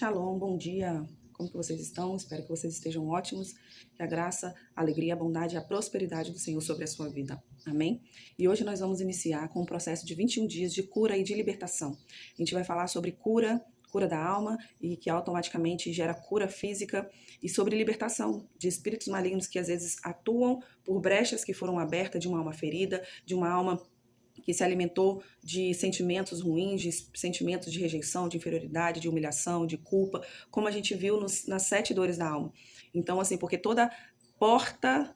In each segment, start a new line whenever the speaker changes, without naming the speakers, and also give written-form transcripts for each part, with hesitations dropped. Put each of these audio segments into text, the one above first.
Shalom, bom dia. Como que vocês estão? Espero que vocês estejam ótimos. Que a graça, a alegria, a bondade e a prosperidade do Senhor sobre a sua vida. Amém? E hoje nós vamos iniciar com um processo de 21 dias de cura e de libertação. A gente vai falar sobre cura da alma e que automaticamente gera cura física e sobre libertação de espíritos malignos que às vezes atuam por brechas que foram abertas de uma alma ferida, de uma alma que se alimentou de sentimentos ruins, de sentimentos de rejeição, de inferioridade, de humilhação, de culpa, como a gente viu nas 7 dores da alma. Então, assim, porque toda porta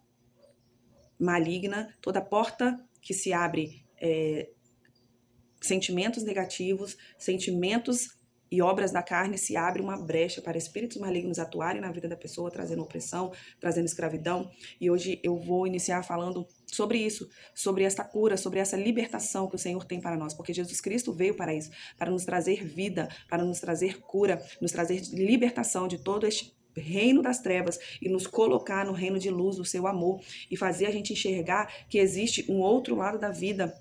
maligna, toda porta que se abre sentimentos negativos, sentimentos e obras da carne, se abre uma brecha para espíritos malignos atuarem na vida da pessoa, trazendo opressão, trazendo escravidão. E hoje eu vou iniciar falando sobre isso, sobre esta cura, sobre essa libertação que o Senhor tem para nós, porque Jesus Cristo veio para isso, para nos trazer vida, para nos trazer cura, nos trazer libertação de todo este reino das trevas e nos colocar no reino de luz do seu amor e fazer a gente enxergar que existe um outro lado da vida,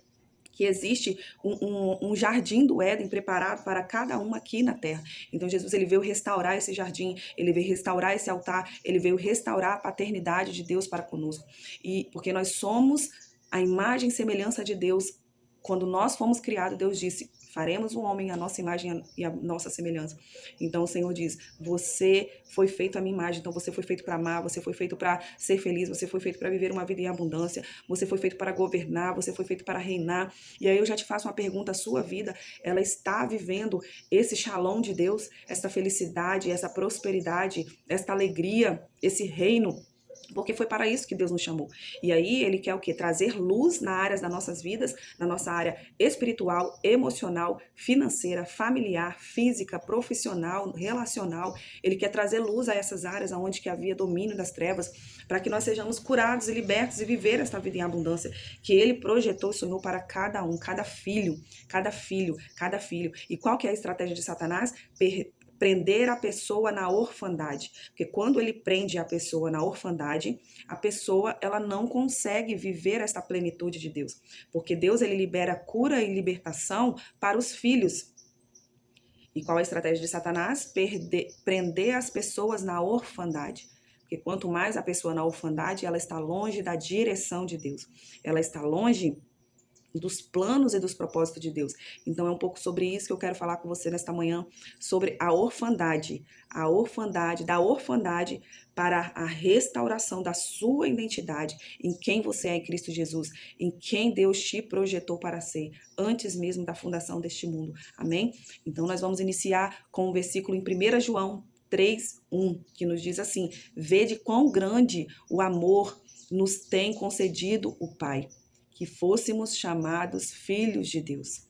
que existe um jardim do Éden preparado para cada um aqui na terra. Então Jesus ele veio restaurar esse jardim, ele veio restaurar esse altar, ele veio restaurar a paternidade de Deus para conosco. E porque nós somos a imagem e semelhança de Deus, quando nós fomos criados, Deus disse: faremos um homem à nossa imagem e à nossa semelhança. Então o Senhor diz: você foi feito à minha imagem, então você foi feito para amar, você foi feito para ser feliz, você foi feito para viver uma vida em abundância, você foi feito para governar, você foi feito para reinar. E aí eu já te faço uma pergunta: a sua vida, ela está vivendo esse shalom de Deus, essa felicidade, essa prosperidade, essa alegria, esse reino? Porque foi para isso que Deus nos chamou. E aí ele quer o quê? Trazer luz na área das nossas vidas, na nossa área espiritual, emocional, financeira, familiar, física, profissional, relacional. Ele quer trazer luz a essas áreas onde que havia domínio das trevas, para que nós sejamos curados e libertos e viver esta vida em abundância que ele projetou e sonhou para cada um, cada filho, cada filho, cada filho. E qual que é a estratégia de Satanás? Prender a pessoa na orfandade, porque quando ele prende a pessoa na orfandade, a pessoa ela não consegue viver essa plenitude de Deus, porque Deus ele libera cura e libertação para os filhos. E qual a estratégia de Satanás? Prender as pessoas na orfandade. Porque quanto mais a pessoa na orfandade, ela está longe da direção de Deus, ela está longe dos planos e dos propósitos de Deus. Então é um pouco sobre isso que eu quero falar com você nesta manhã, sobre a orfandade, da orfandade para a restauração da sua identidade, em quem você é em Cristo Jesus, em quem Deus te projetou para ser, antes mesmo da fundação deste mundo. Amém? Então nós vamos iniciar com o versículo em 1 João 3:1, que nos diz assim: vede quão grande o amor nos tem concedido o Pai, que fôssemos chamados filhos de Deus.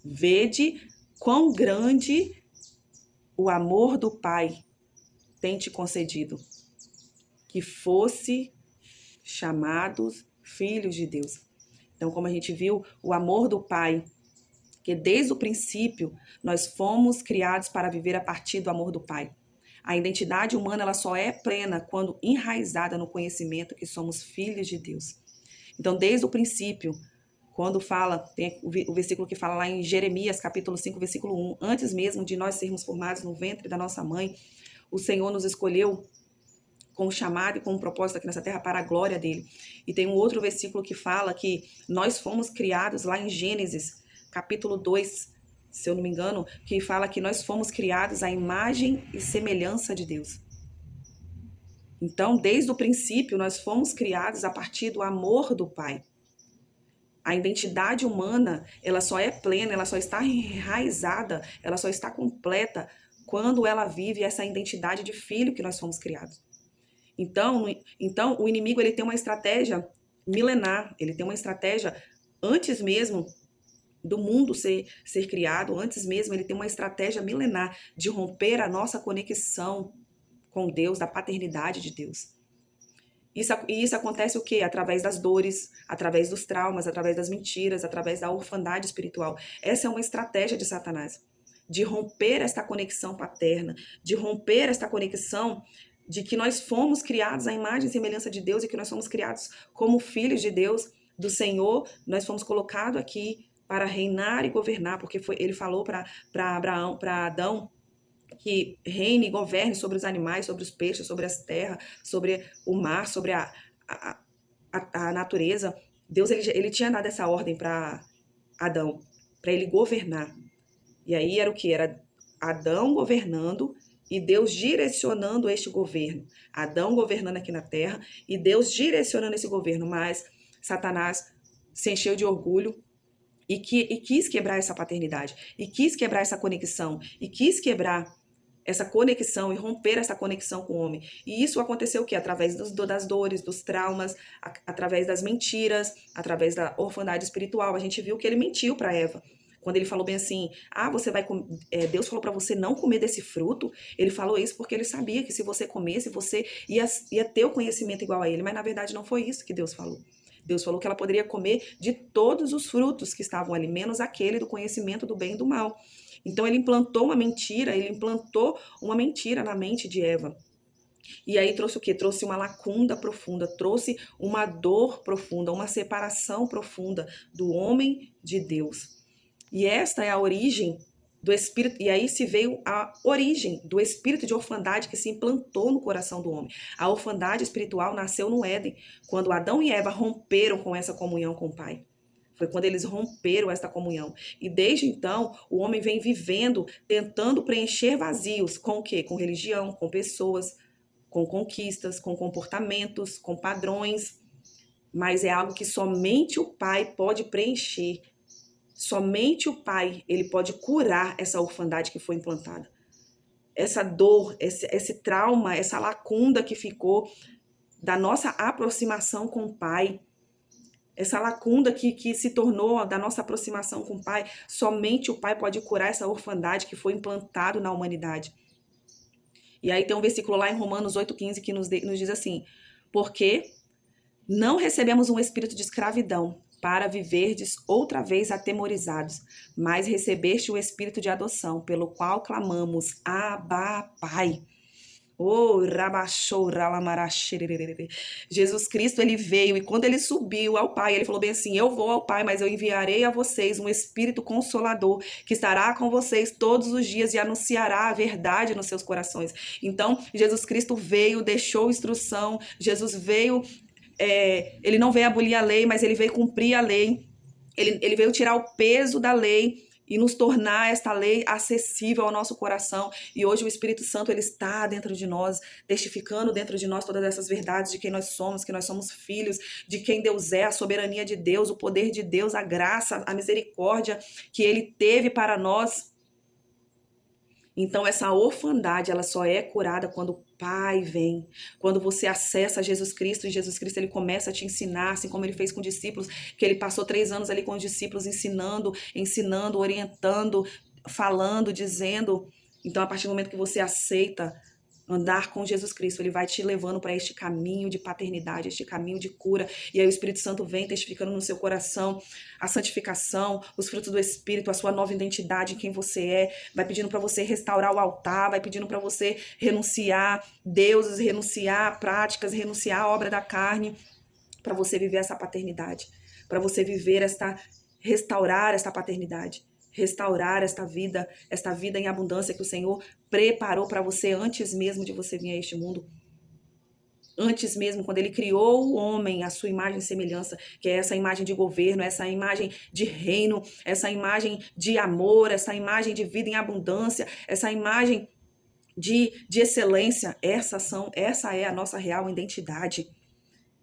Vede quão grande o amor do Pai tem te concedido, que fosse chamados filhos de Deus. Então, como a gente viu, o amor do Pai, que desde o princípio nós fomos criados para viver a partir do amor do Pai. A identidade humana ela só é plena quando enraizada no conhecimento que somos filhos de Deus. Então, desde o princípio, quando fala, tem o versículo que fala lá em Jeremias, capítulo 5, versículo 1, antes mesmo de nós sermos formados no ventre da nossa mãe, o Senhor nos escolheu com um chamado e com um propósito aqui nessa terra para a glória dele. E tem um outro versículo que fala que nós fomos criados lá em Gênesis, capítulo 2, se eu não me engano, que fala que nós fomos criados à imagem e semelhança de Deus. Então, desde o princípio, nós fomos criados a partir do amor do Pai. A identidade humana, ela só é plena, ela só está enraizada, ela só está completa quando ela vive essa identidade de filho que nós fomos criados. Então o inimigo ele tem uma estratégia milenar, ele tem uma estratégia antes mesmo do mundo ser criado, antes mesmo ele tem uma estratégia milenar de romper a nossa conexão com Deus, da paternidade de Deus. Isso acontece o quê? Através das dores, através dos traumas, através das mentiras, através da orfandade espiritual. Essa é uma estratégia de Satanás, de romper esta conexão paterna, de romper esta conexão de que nós fomos criados à imagem e semelhança de Deus e que nós fomos criados como filhos de Deus, do Senhor. Nós fomos colocados aqui para reinar e governar, porque ele falou para Adão que reine e governe sobre os animais, sobre os peixes, sobre as terras, sobre o mar, sobre a, a natureza. Deus ele tinha dado essa ordem para Adão, para ele governar. E aí era o que? Era Adão governando e Deus direcionando este governo. Adão governando aqui na terra e Deus direcionando esse governo. Mas Satanás se encheu de orgulho e quis quebrar essa paternidade, e quis quebrar essa conexão, e quis quebrar essa conexão e romper essa conexão com o homem. E isso aconteceu o quê? Através das dores, dos traumas, através das mentiras, através da orfandade espiritual. A gente viu que ele mentiu para Eva. Quando ele falou bem assim, você vai Deus falou para você não comer desse fruto. Ele falou isso porque ele sabia que se você comesse, você ia ter o conhecimento igual a ele. Mas na verdade não foi isso que Deus falou. Deus falou que ela poderia comer de todos os frutos que estavam ali, menos aquele do conhecimento do bem e do mal. Então ele implantou uma mentira na mente de Eva. E aí trouxe o quê? Trouxe uma lacuna profunda, trouxe uma dor profunda, uma separação profunda do homem de Deus. E esta é a origem do espírito, e aí se veio a origem do espírito de orfandade que se implantou no coração do homem. A orfandade espiritual nasceu no Éden, quando Adão e Eva romperam com essa comunhão com o Pai. Foi quando eles romperam esta comunhão. E desde então, o homem vem vivendo, tentando preencher vazios. Com o quê? Com religião, com pessoas, com conquistas, com comportamentos, com padrões. Mas é algo que somente o Pai pode preencher. Somente o Pai, ele pode curar essa orfandade que foi implantada. Essa dor, esse trauma, essa lacuna que ficou da nossa aproximação com o Pai, essa lacuna que se tornou da nossa aproximação com o Pai, somente o Pai pode curar essa orfandade que foi implantado na humanidade. E aí tem um versículo lá em Romanos 8,15 que nos diz assim, porque não recebemos um espírito de escravidão para viverdes outra vez atemorizados, mas recebeste o espírito de adoção, pelo qual clamamos, Abba, Pai. Oh, rabachou, ralamarachiriri. Jesus Cristo, ele veio e quando ele subiu ao Pai, ele falou bem assim, eu vou ao Pai, mas eu enviarei a vocês um Espírito Consolador, que estará com vocês todos os dias e anunciará a verdade nos seus corações. Então, Jesus Cristo veio, deixou instrução, Jesus veio, ele não veio abolir a lei, mas ele veio cumprir a lei, ele veio tirar o peso da lei, e nos tornar esta lei acessível ao nosso coração. E hoje o Espírito Santo ele está dentro de nós, testificando dentro de nós todas essas verdades de quem nós somos, que nós somos filhos, de quem Deus é, a soberania de Deus, o poder de Deus, a graça, a misericórdia que ele teve para nós. Então essa orfandade, ela só é curada quando o Pai vem, quando você acessa Jesus Cristo, e Jesus Cristo ele começa a te ensinar, assim como ele fez com os discípulos, que ele passou 3 anos ali com os discípulos ensinando, orientando, falando, dizendo. Então a partir do momento que você aceita andar com Jesus Cristo, ele vai te levando para este caminho de paternidade, este caminho de cura. E aí o Espírito Santo vem testificando no seu coração a santificação, os frutos do Espírito, a sua nova identidade em quem você é. Vai pedindo para você restaurar o altar, vai pedindo para você renunciar deuses, renunciar práticas, renunciar à obra da carne, para você viver essa paternidade, para você viver restaurar esta paternidade. Restaurar esta vida em abundância que o Senhor preparou para você antes mesmo de você vir a este mundo. Antes mesmo, quando ele criou o homem, a sua imagem e semelhança, que é essa imagem de governo, essa imagem de reino, essa imagem de amor, essa imagem de vida em abundância, essa imagem de excelência. Essa é a nossa real identidade.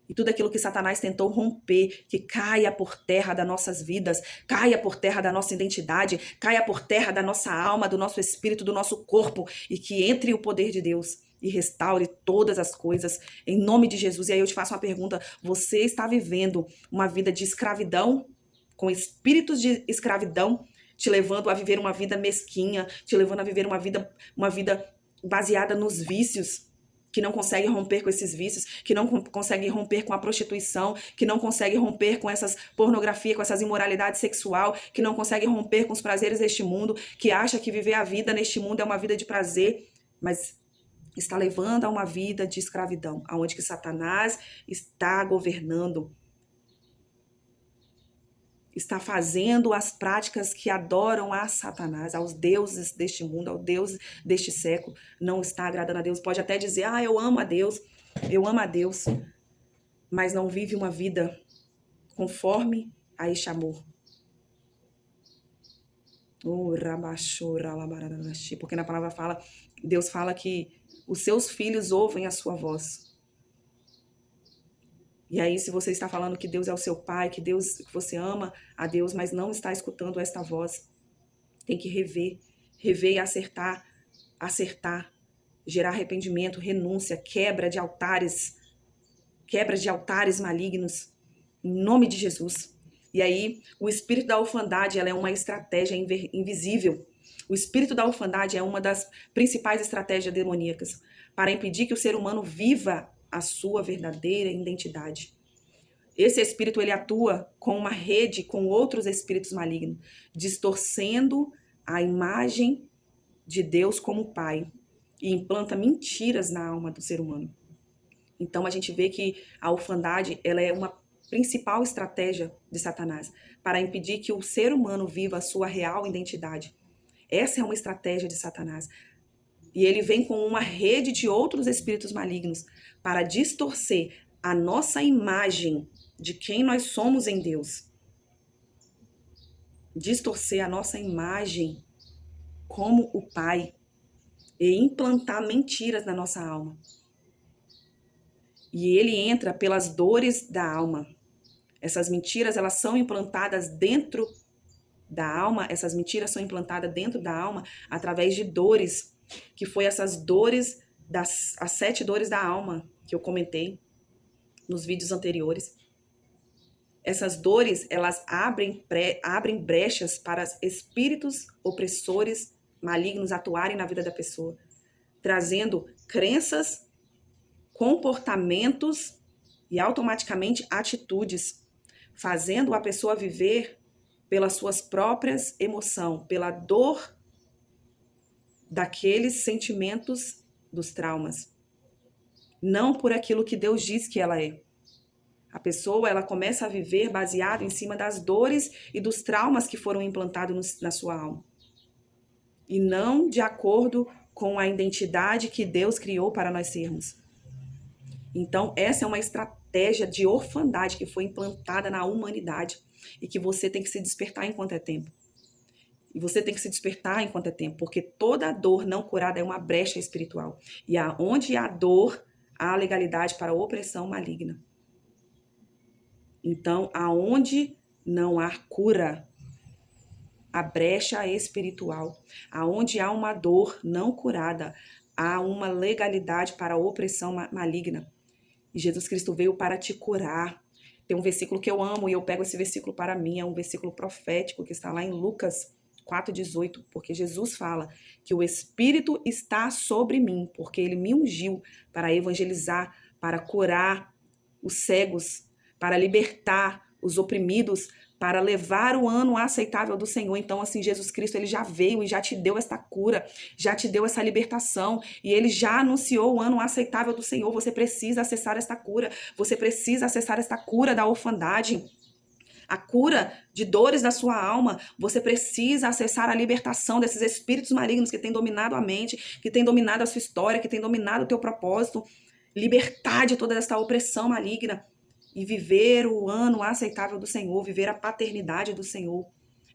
E tudo aquilo que Satanás tentou romper, que caia por terra das nossas vidas, caia por terra da nossa identidade, caia por terra da nossa alma, do nosso espírito, do nosso corpo, e que entre o poder de Deus e restaure todas as coisas, em nome de Jesus. E aí eu te faço uma pergunta, você está vivendo uma vida de escravidão, com espíritos de escravidão, te levando a viver uma vida mesquinha, te levando a viver uma vida baseada nos vícios, que não consegue romper com esses vícios, que não consegue romper com a prostituição, que não consegue romper com essas pornografia, com essas imoralidades sexual, que não consegue romper com os prazeres deste mundo, que acha que viver a vida neste mundo é uma vida de prazer, mas está levando a uma vida de escravidão, aonde que Satanás está governando. está fazendo as práticas que adoram a Satanás, aos deuses deste mundo, ao Deus deste século, não está agradando a Deus. Pode até dizer, eu amo a Deus, mas não vive uma vida conforme a este amor. Porque na palavra fala, Deus fala que os seus filhos ouvem a sua voz. E aí, se você está falando que Deus é o seu pai, que você ama a Deus, mas não está escutando esta voz, tem que rever e acertar, gerar arrependimento, renúncia, quebra de altares malignos, em nome de Jesus. E aí, o espírito da orfandade, ela é uma estratégia invisível. O espírito da orfandade é uma das principais estratégias demoníacas para impedir que o ser humano viva a sua verdadeira identidade. Esse espírito, ele atua com uma rede com outros espíritos malignos, distorcendo a imagem de Deus como Pai e implanta mentiras na alma do ser humano. Então, a gente vê que a orfandade, ela é uma principal estratégia de Satanás para impedir que o ser humano viva a sua real identidade. Essa é uma estratégia de Satanás. E ele vem com uma rede de outros espíritos malignos para distorcer a nossa imagem de quem nós somos em Deus. Distorcer a nossa imagem como o Pai e implantar mentiras na nossa alma. E ele entra pelas dores da alma. Essas mentiras, elas são implantadas dentro da alma, através de dores, que foi essas dores, as 7 dores da alma, que eu comentei nos vídeos anteriores. Essas dores, elas abrem brechas para espíritos opressores malignos atuarem na vida da pessoa, trazendo crenças, comportamentos e automaticamente atitudes, fazendo a pessoa viver pelas suas próprias emoções, pela dor daqueles sentimentos dos traumas, não por aquilo que Deus diz que ela é. A pessoa, ela começa a viver baseado em cima das dores e dos traumas que foram implantados na sua alma, e não de acordo com a identidade que Deus criou para nós sermos. Então, essa é uma estratégia de orfandade que foi implantada na humanidade e que você tem que se despertar enquanto é tempo. E você tem que se despertar enquanto é tempo, porque toda dor não curada é uma brecha espiritual. E onde há dor, há legalidade para a opressão maligna. Então, aonde não há cura, a brecha espiritual. Aonde há uma dor não curada, há uma legalidade para a opressão maligna. E Jesus Cristo veio para te curar. Tem um versículo que eu amo e eu pego esse versículo para mim, é um versículo profético que está lá em Lucas 4,18, porque Jesus fala que o Espírito está sobre mim, porque ele me ungiu para evangelizar, para curar os cegos, para libertar os oprimidos, para levar o ano aceitável do Senhor. Então, assim, Jesus Cristo, ele já veio e já te deu esta cura, já te deu essa libertação, e ele já anunciou o ano aceitável do Senhor. Você precisa acessar esta cura, você precisa acessar esta cura da orfandade, a cura de dores da sua alma. Você precisa acessar a libertação desses espíritos malignos que têm dominado a mente, que têm dominado a sua história, que têm dominado o teu propósito. Libertar de toda essa opressão maligna e viver o ano aceitável do Senhor, viver a paternidade do Senhor,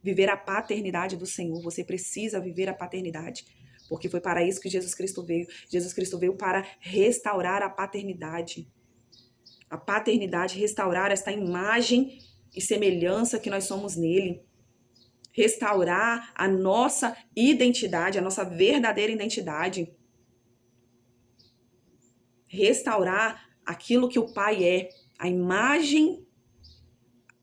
viver a paternidade do Senhor. Você precisa viver a paternidade, porque foi para isso que Jesus Cristo veio. Jesus Cristo veio para restaurar a paternidade. A paternidade, restaurar esta imagem e semelhança que nós somos nele. Restaurar a nossa identidade, a nossa verdadeira identidade. Restaurar aquilo que o Pai é, a imagem,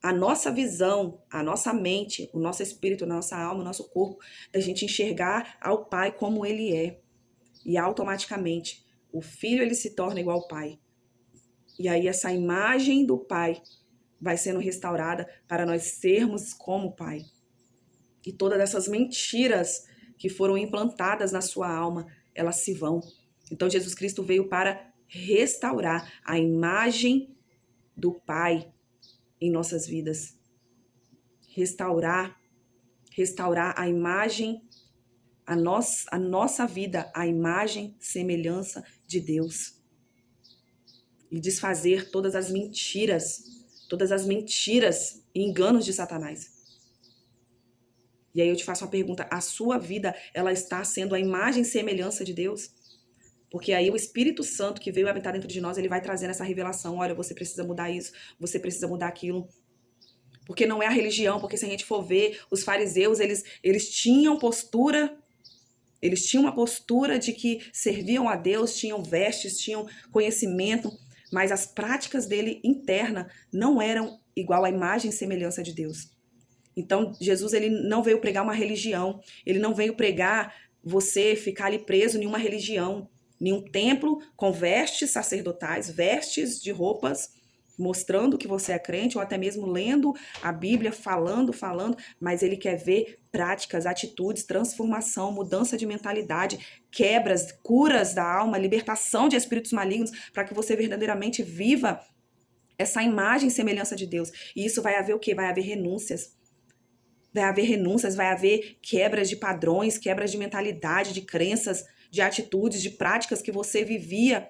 a nossa visão, a nossa mente, o nosso espírito, a nossa alma, o nosso corpo, da gente enxergar ao Pai como ele é. E automaticamente o filho, ele se torna igual ao Pai. E aí essa imagem do Pai vai sendo restaurada para nós sermos como o Pai. E todas essas mentiras que foram implantadas na sua alma, elas se vão. Então Jesus Cristo veio para restaurar a imagem do Pai em nossas vidas. restaurar a imagem, a nossa vida, a imagem, semelhança de Deus. E desfazer todas as mentiras e enganos de Satanás. E aí eu te faço uma pergunta, a sua vida, ela está sendo a imagem e semelhança de Deus? Porque aí o Espírito Santo que veio habitar dentro de nós, ele vai trazendo essa revelação, olha, você precisa mudar isso, você precisa mudar aquilo. Porque não é a religião, porque se a gente for ver, os fariseus, eles tinham postura, eles tinham uma postura de que serviam a Deus, tinham vestes, tinham conhecimento, mas as práticas dele interna não eram igual à imagem e semelhança de Deus. Então, Jesus, ele não veio pregar uma religião, ele não veio pregar você ficar ali preso em uma religião, em um templo com vestes sacerdotais, vestes de roupas, mostrando que você é crente, ou até mesmo lendo a Bíblia, falando, mas ele quer ver práticas, atitudes, transformação, mudança de mentalidade, quebras, curas da alma, libertação de espíritos malignos, para que você verdadeiramente viva essa imagem e semelhança de Deus. E isso vai haver o quê? Vai haver renúncias. Vai haver quebras de padrões, quebras de mentalidade, de crenças, de atitudes, de práticas que você vivia,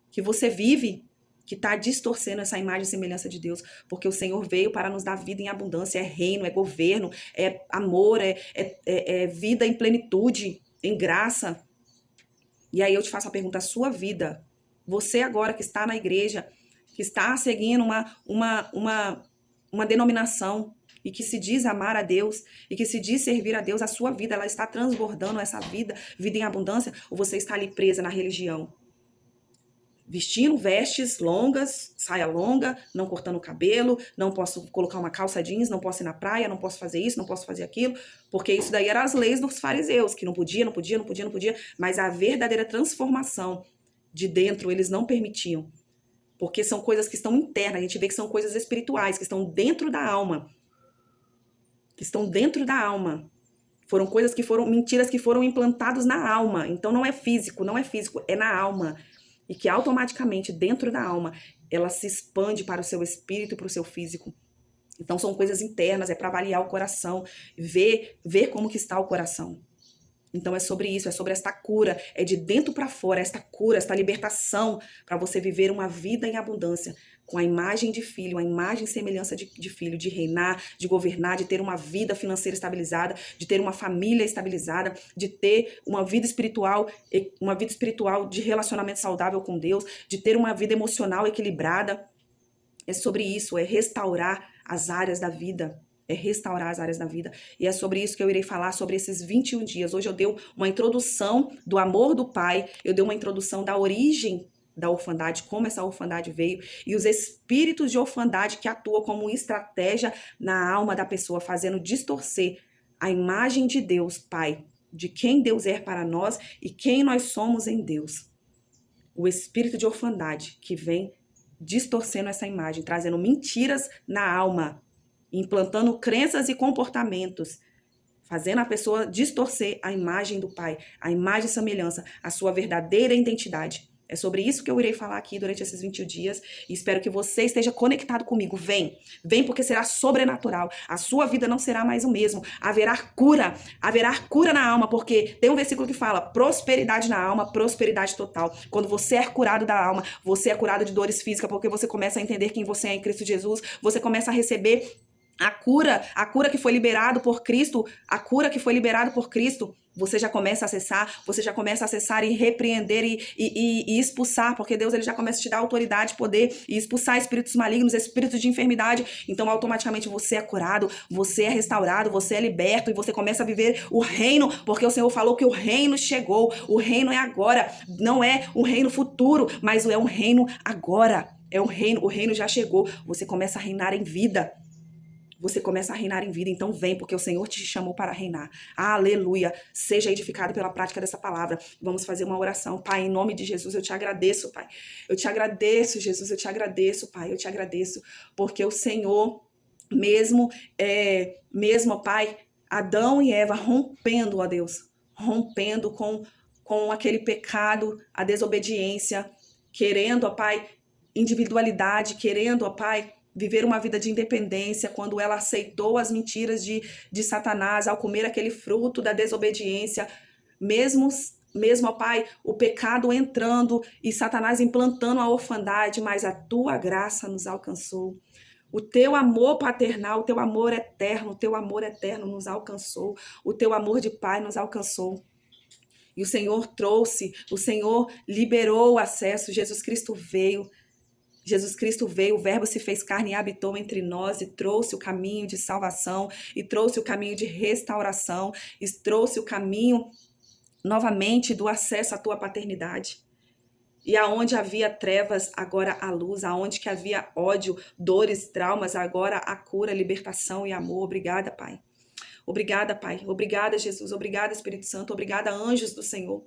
que você vive, que está distorcendo essa imagem e semelhança de Deus. Porque o Senhor veio para nos dar vida em abundância, é reino, é governo, é amor, é vida em plenitude, em graça. E aí eu te faço a pergunta, a sua vida, você agora que está na igreja, que está seguindo uma denominação, e que se diz amar a Deus, e que se diz servir a Deus, a sua vida, ela está transbordando essa vida em abundância, ou você está ali presa na religião? Vestindo vestes longas, saia longa, não cortando o cabelo, não posso colocar uma calça jeans, não posso ir na praia, não posso fazer isso, não posso fazer aquilo, porque isso daí eram as leis dos fariseus, que não podia, mas a verdadeira transformação de dentro eles não permitiam, porque são coisas que estão internas, a gente vê que são coisas espirituais, que estão dentro da alma, foram coisas que foram, mentiras que foram implantadas na alma. Então não é físico, é na alma. E que automaticamente, dentro da alma, ela se expande para o seu espírito e para o seu físico. Então são coisas internas, é para avaliar o coração, ver como que está o coração. Então é sobre isso, é sobre esta cura, é de dentro para fora, esta cura, esta libertação, para você viver uma vida em abundância, com a imagem de filho, a imagem e semelhança de filho, de reinar, de governar, de ter uma vida financeira estabilizada, de ter uma família estabilizada, de ter uma vida espiritual de relacionamento saudável com Deus, de ter uma vida emocional equilibrada. É sobre isso, é restaurar as áreas da vida. E é sobre isso que eu irei falar, sobre esses 21 dias. Hoje eu dei uma introdução do amor do Pai, eu dei uma introdução da origem da orfandade, como essa orfandade veio, e os espíritos de orfandade que atuam como estratégia na alma da pessoa, fazendo distorcer a imagem de Deus, Pai, de quem Deus é para nós e quem nós somos em Deus. O espírito de orfandade que vem distorcendo essa imagem, trazendo mentiras na alma, implantando crenças e comportamentos, fazendo a pessoa distorcer a imagem do Pai, a imagem e semelhança, a sua verdadeira identidade. É sobre isso que eu irei falar aqui durante esses 21 dias e espero que você esteja conectado comigo. Vem porque será sobrenatural. A sua vida não será mais o mesmo. Haverá cura na alma, porque tem um versículo que fala prosperidade na alma, prosperidade total. Quando você é curado da alma, você é curado de dores físicas, porque você começa a entender quem você é em Cristo Jesus, você começa a receber a cura que foi liberado por Cristo, você já começa a acessar e repreender e expulsar, porque Deus ele já começa a te dar autoridade, poder e expulsar espíritos malignos, espíritos de enfermidade. Então automaticamente você é curado, você é restaurado, você é liberto e você começa a viver o reino, porque o Senhor falou que o reino chegou, o reino é agora, não é um reino futuro, mas é um reino agora, o reino já chegou, você começa a reinar em vida. Então vem, porque o Senhor te chamou para reinar. Aleluia. Seja edificado pela prática dessa palavra. Vamos fazer uma oração. Pai, em nome de Jesus, eu te agradeço, Pai. Eu te agradeço, Jesus, eu te agradeço, Pai. Eu te agradeço, porque o Senhor, mesmo, Pai, Adão e Eva rompendo, ó Deus, rompendo com aquele pecado, a desobediência, querendo, ó Pai, individualidade, querendo, ó Pai, viver uma vida de independência, quando ela aceitou as mentiras de Satanás ao comer aquele fruto da desobediência, mesmo, ó Pai, o pecado entrando e Satanás implantando a orfandade, mas a tua graça nos alcançou. O teu amor paternal, o teu amor eterno nos alcançou. O teu amor de pai nos alcançou. E o Senhor trouxe, o Senhor liberou o acesso, Jesus Cristo veio, o Verbo se fez carne e habitou entre nós e trouxe o caminho de salvação, e trouxe o caminho de restauração, e trouxe o caminho novamente do acesso à tua paternidade. E aonde havia trevas, agora há luz. Aonde que havia ódio, dores, traumas, agora há cura, libertação e amor. Obrigada, Pai. Obrigada, Pai. Obrigada, Jesus. Obrigada, Espírito Santo. Obrigada, anjos do Senhor.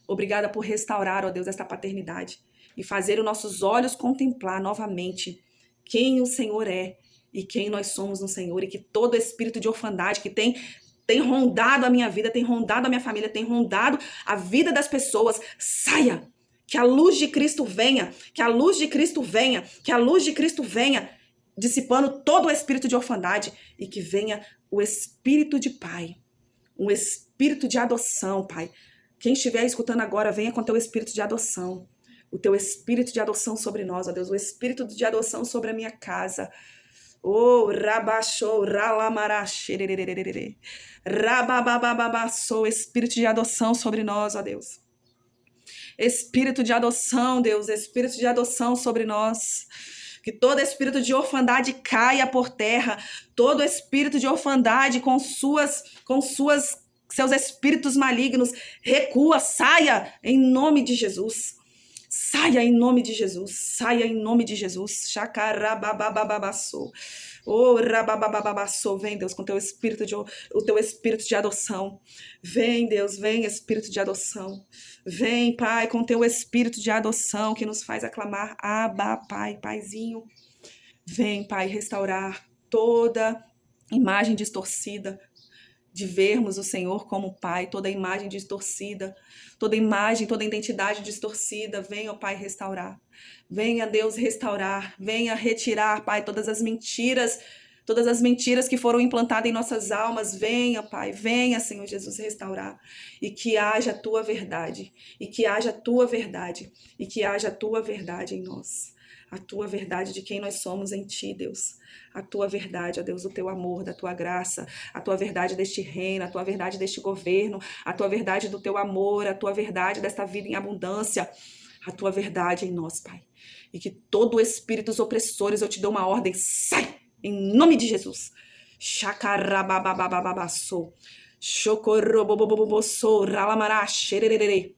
Obrigada por restaurar, ó Deus, esta paternidade e fazer os nossos olhos contemplar novamente quem o Senhor é e quem nós somos no Senhor, e que todo espírito de orfandade que tem rondado a minha vida, tem rondado a minha família, tem rondado a vida das pessoas, saia. Que a luz de Cristo venha, que a luz de Cristo venha, que a luz de Cristo venha, dissipando todo o espírito de orfandade, e que venha o espírito de Pai, um espírito de adoção, Pai. Quem estiver escutando agora, venha com teu espírito de adoção, o teu espírito de adoção sobre nós, ó Deus, o espírito de adoção sobre a minha casa. Oh, rabachou, ralamaraxererererere, rabababababaçou, espírito de adoção sobre nós, ó Deus. Espírito de adoção, Deus, espírito de adoção sobre nós. Que todo espírito de orfandade caia por terra. Todo espírito de orfandade com seus espíritos malignos, recua, saia em nome de Jesus. Saia em nome de Jesus. Saia em nome de Jesus. Chacarababababaçou. Oh, rababababaçou. Vem, Deus, com o teu espírito de adoção. Vem, Deus, vem, espírito de adoção. Vem, Pai, com o teu espírito de adoção que nos faz aclamar, Abba, Pai, Paizinho. Vem, Pai, restaurar toda imagem distorcida de vermos o Senhor como Pai, toda imagem distorcida, toda imagem, toda identidade distorcida. Venha, Pai, restaurar. Venha, Deus, restaurar. Venha retirar, Pai, todas as mentiras que foram implantadas em nossas almas. Venha, Pai, venha, Senhor Jesus, restaurar. E que haja a tua verdade, e que haja a tua verdade, e que haja a tua verdade em nós. A tua verdade de quem nós somos em ti, Deus. A tua verdade, ó Deus, do teu amor, da tua graça, a tua verdade deste reino, a tua verdade deste governo, a tua verdade do teu amor, a tua verdade desta vida em abundância, a tua verdade em nós, Pai. E que todo espírito dos opressores, eu te dou uma ordem, sai, em nome de Jesus. Chacarabababababaçou, chocorroboboboboçou, ralamaraxerererere.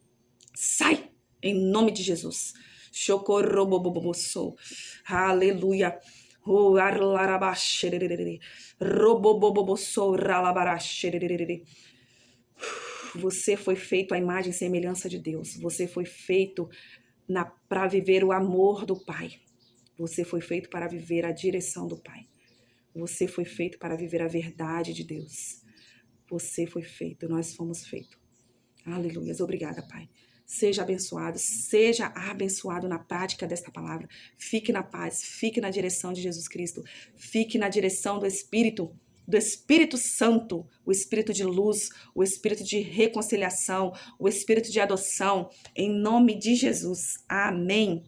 Sai, em nome de Jesus. Chocorroboboboboçou. Aleluia. Oh, arlarabaxerererere. Roboboboboçou, ralabaraxerererere. Você foi feito à imagem e semelhança de Deus. Você foi feito para viver o amor do Pai. Você foi feito para viver a direção do Pai. Você foi feito para viver a verdade de Deus. Você foi feito, nós fomos feitos. Aleluia. Obrigada, Pai. Seja abençoado na prática desta palavra. Fique na paz, fique na direção de Jesus Cristo. Fique na direção do Espírito Santo, o Espírito de luz, o Espírito de reconciliação, o Espírito de adoção, em nome de Jesus. Amém.